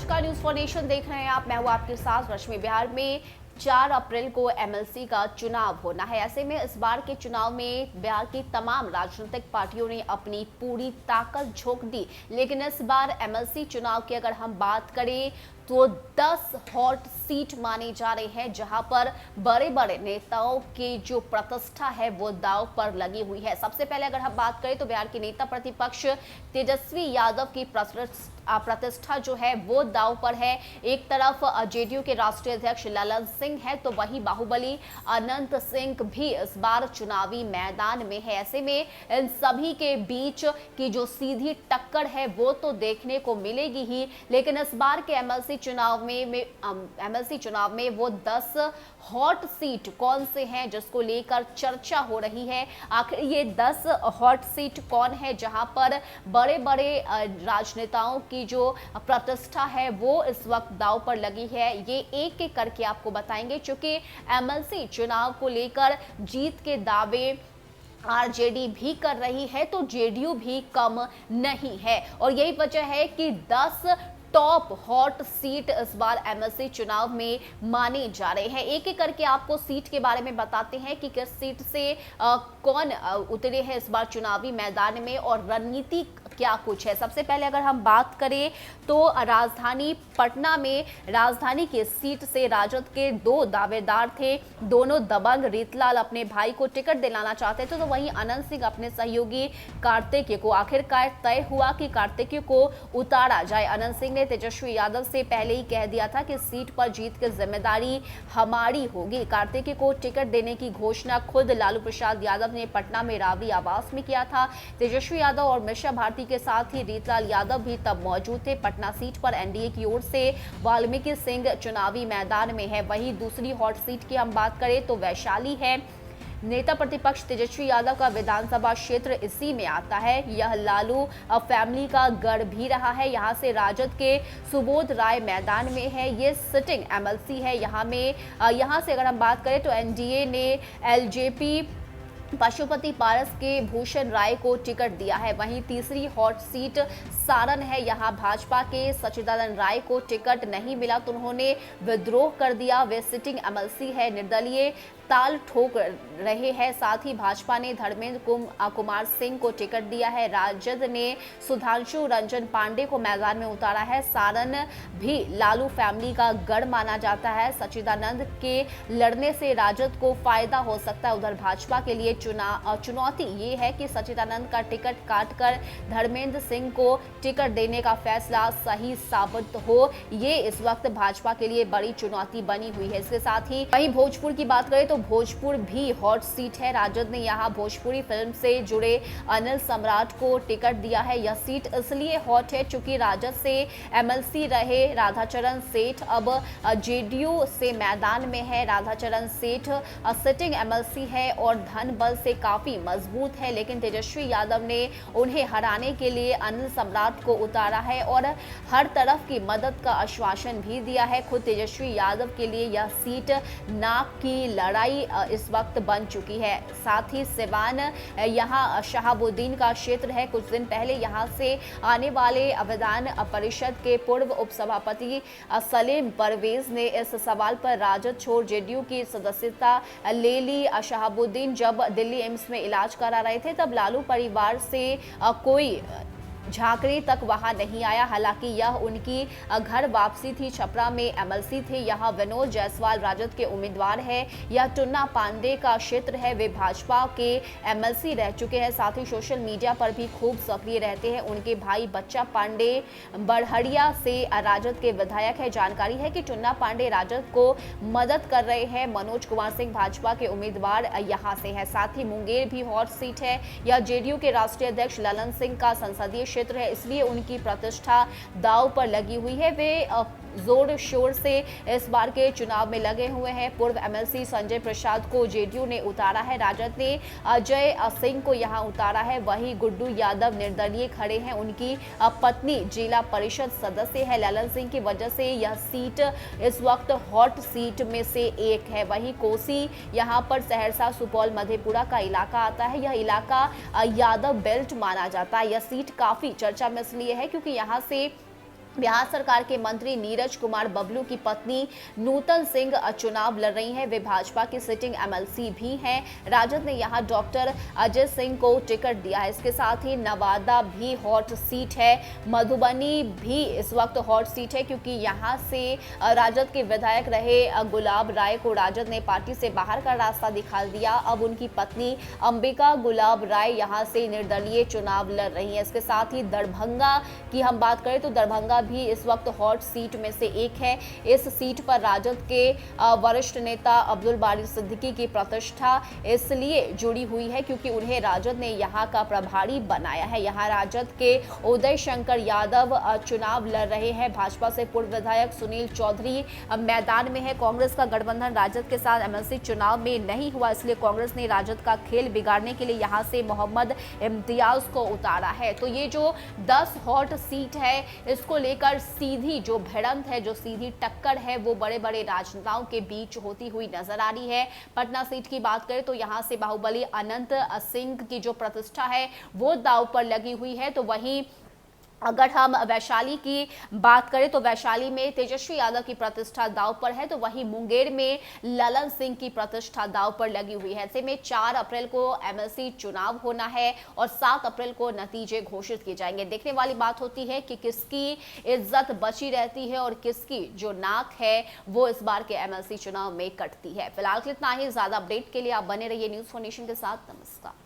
नमस्कार, news for nation देख रहे हैं आप। मैं हूं आपके साथ रश्मि। बिहार में 4 अप्रैल को एमएलसी का चुनाव होना है। ऐसे में इस बार के चुनाव में बिहार की तमाम राजनीतिक पार्टियों ने अपनी पूरी ताकत झोंक दी, लेकिन इस बार एमएलसी चुनाव की अगर हम बात करें तो 10 हॉट सीट माने जा रहे हैं, जहां पर बड़े बड़े नेताओं की जो प्रतिष्ठा है वो दांव पर लगी हुई है। सबसे पहले अगर हम बात करें तो बिहार के नेता प्रतिपक्ष तेजस्वी यादव की प्रतिष्ठा जो है वो दांव पर है। एक तरफ जेडीयू के राष्ट्रीय अध्यक्ष ललन सिंह है, तो वहीं बाहुबली अनंत सिंह भी इस बार चुनावी मैदान में है। ऐसे में इन सभी के बीच की जो सीधी टक्कर है वो तो देखने को मिलेगी ही, लेकिन इस बार के एमएलसी चुनाव में वो 10 हॉट सीट कौन से हैं जिसको लेकर चर्चा हो रही है। आखिर ये 10 हॉट सीट कौन है जहां पर बड़े बड़े राजनेताओं की जो प्रतिष्ठा है वो इस वक्त दांव पर लगी है, ये एक एक करके आपको बताएंगे। क्योंकि एमएलसी चुनाव को लेकर जीत के दावे आरजेडी भी कर रही है, तो जेडीयू भी कम नहीं है, और यही वजह है कि 10 टॉप हॉट सीट इस बार एमएलसी चुनाव में माने जा रहे हैं। एक एक करके आपको सीट के बारे में बताते हैं कि किस सीट से कौन उतरे हैं इस बार चुनावी मैदान में और रणनीति क्या कुछ है। सबसे पहले अगर हम बात करें तो राजधानी पटना में राजधानी की सीट से राजद के 2 दावेदार थे। दोनों दबंग रीतलाल अपने भाई को टिकट दिलाना चाहते थे, तो वहीं अनंत सिंह अपने सहयोगी कार्तिकेय को। आखिरकार तय हुआ कि कार्तिकेय को उतारा जाए। अनंत सिंह ने तेजस्वी यादव से पहले ही कह दिया था कि सीट पर जीत की जिम्मेदारी हमारी होगी। कार्तिकेय को टिकट देने की घोषणा खुद लालू प्रसाद यादव ने पटना में राबड़ी आवास में किया था। तेजस्वी यादव और मिश्रा भारती के साथ ही रीतलाल यादव भी तब मौजूद थे। पटना सीट पर एनडीए की ओर से वाल्मीकि सिंह चुनावी मैदान में है। वहीं दूसरी हॉट सीट की हम बात करें तो वैशाली है। नेता प्रतिपक्ष तेजस्वी यादव का विधानसभा क्षेत्र इसी में आता है। यह लालू फैमिली का गढ़ भी रहा है। यहां से राजद के सुबोध राय मैदान में है। ये सिटिंग एमएलसी है। यहां से अगर हम बात करें तो एनडीए ने एलजेपी पशुपति पारस के भूषण राय को टिकट दिया है। वहीं तीसरी हॉट सीट सारण है। यहां भाजपा के सचिदानंद राय को टिकट नहीं मिला तो उन्होंने विद्रोह कर दिया। वे सिटिंग एमएलसी है, निर्दलीय ताल ठोक रहे हैं। साथ ही भाजपा ने धर्मेंद्र कुमार सिंह को टिकट दिया है। राजद ने सुधांशु रंजन पांडे को मैदान में उतारा है। सारण भी लालू फैमिली का गढ़ माना जाता है। सचिदानंद के लड़ने से राजद को फायदा हो सकता है। उधर भाजपा के लिए चुनौती ये है कि सचिदानंद का टिकट काटकर धर्मेंद्र सिंह को टिकट देने का फैसला सही साबित हो, ये इस वक्त भाजपा के लिए बड़ी चुनौती बनी हुई है। इसके साथ ही वहीं भोजपुर की बात करें तो भोजपुर भी हॉट सीट है। राजद ने यहां भोजपुरी फिल्म से जुड़े अनिल सम्राट को टिकट दिया है। यह सीट इसलिए हॉट है क्योंकि राजद से एमएलसी रहे राधाचरण सेठ अब जेडीयू से मैदान में है। राधाचरण सेठ सिटिंग एमएलसी है और धन बल से काफी मजबूत है, लेकिन तेजस्वी यादव ने उन्हें हराने के लिए अनिल सम्राट को उतारा है और हर तरफ की मदद का आश्वासन भी दिया है। खुद तेजस्वी यादव के लिए यह सीट नाक की लड़ाई इस वक्त बन चुकी है। साथ ही सिवान यहाँ शहाबुद्दीन का क्षेत्र है। कुछ दिन पहले यहाँ से आने वाले विधान परिषद के पूर्व उपसभापति सलीम परवेज ने इस सवाल पर राजद छोड़ जेडीयू की सदस्यता ले ली। शहाबुद्दीन जब दिल्ली एम्स में इलाज करा रहे थे तब लालू परिवार से कोई झांकने तक वहां नहीं आया। हालांकि यह उनकी घर वापसी थी। छपरा में एमएलसी थे। यहां विनोद जायसवाल राजद के उम्मीदवार है। यह टुन्ना पांडे का क्षेत्र है। वे भाजपा के एमएलसी रह चुके हैं। साथ ही सोशल मीडिया पर भी खूब सक्रिय रहते हैं। उनके भाई बच्चा पांडे बड़हरिया से राजद के विधायक है। जानकारी है कि टुन्ना पांडे राजद को मदद कर रहे हैं। मनोज कुमार सिंह भाजपा के उम्मीदवार यहां से है। साथ ही मुंगेर भी हॉट सीट है। यह जेडीयू के राष्ट्रीय अध्यक्ष ललन सिंह का संसदीय क्षेत्र है, इसलिए उनकी प्रतिष्ठा दांव पर लगी हुई है। वे जोर शोर से इस बार के चुनाव में लगे हुए हैं। पूर्व एमएलसी संजय प्रसाद को जेडीयू ने उतारा है। राजद ने अजय सिंह को यहां उतारा है। वहीं गुड्डू यादव निर्दलीय खड़े हैं। उनकी पत्नी जिला परिषद सदस्य है। ललन सिंह की वजह से यह सीट इस वक्त हॉट सीट में से एक है। वहीं कोसी यहां पर सहरसा सुपौल मधेपुरा का इलाका आता है। यह इलाका यादव बेल्ट माना जाता है। यह सीट काफी चर्चा में इसलिए है क्योंकि यहां से बिहार सरकार के मंत्री नीरज कुमार बबलू की पत्नी नूतन सिंह चुनाव लड़ रही हैं। वे भाजपा की सिटिंग एमएलसी भी हैं। राजद ने यहां डॉक्टर अजय सिंह को टिकट दिया है। इसके साथ ही नवादा भी हॉट सीट है, मधुबनी भी इस वक्त हॉट सीट है, क्योंकि यहां से राजद के विधायक रहे गुलाब राय को राजद ने पार्टी से बाहर का रास्ता दिखा दिया। अब उनकी पत्नी अंबिका गुलाब राय यहां से निर्दलीय चुनाव लड़ रही है। इसके साथ ही दरभंगा की हम बात करें तो दरभंगा भी इस वक्त हॉट सीट में से एक है। इस सीट पर राजद के वरिष्ठ नेता अब्दुल बारी सिद्दीकी की प्रतिष्ठा इसलिए जुड़ी हुई है क्योंकि उन्हें राजद ने यहां का प्रभारी बनाया है। यहां राजद के उदय शंकर यादव चुनाव लड़ रहे हैं। भाजपा से पूर्व विधायक सुनील चौधरी मैदान में है। कांग्रेस का गठबंधन राजद के साथ एमएलसी चुनाव में नहीं हुआ, इसलिए कांग्रेस ने राजद का खेल बिगाड़ने के लिए यहां से मोहम्मद इम्तियाज को उतारा है। तो ये जो 10 हॉट सीट है, इसको लेकर सीधी जो भिड़ंत है, जो सीधी टक्कर है, वो बड़े बड़े राजनेताओं के बीच होती हुई नजर आ रही है। पटना सीट की बात करें तो यहां से बाहुबली अनंत सिंह की जो प्रतिष्ठा है वो दांव पर लगी हुई है। तो वहीं अगर हम वैशाली की बात करें तो वैशाली में तेजस्वी यादव की प्रतिष्ठा दांव पर है, तो वहीं मुंगेर में ललन सिंह की प्रतिष्ठा दांव पर लगी हुई है। ऐसे में 4 अप्रैल को एमएलसी चुनाव होना है और 7 अप्रैल को नतीजे घोषित किए जाएंगे। देखने वाली बात होती है कि किसकी इज्जत बची रहती है और किसकी जो नाक है वो इस बार के एमएलसी चुनाव में कटती है। फिलहाल इतना ही। ज्यादा अपडेट के लिए आप बने रहिए न्यूज़4नेशन के साथ। नमस्कार।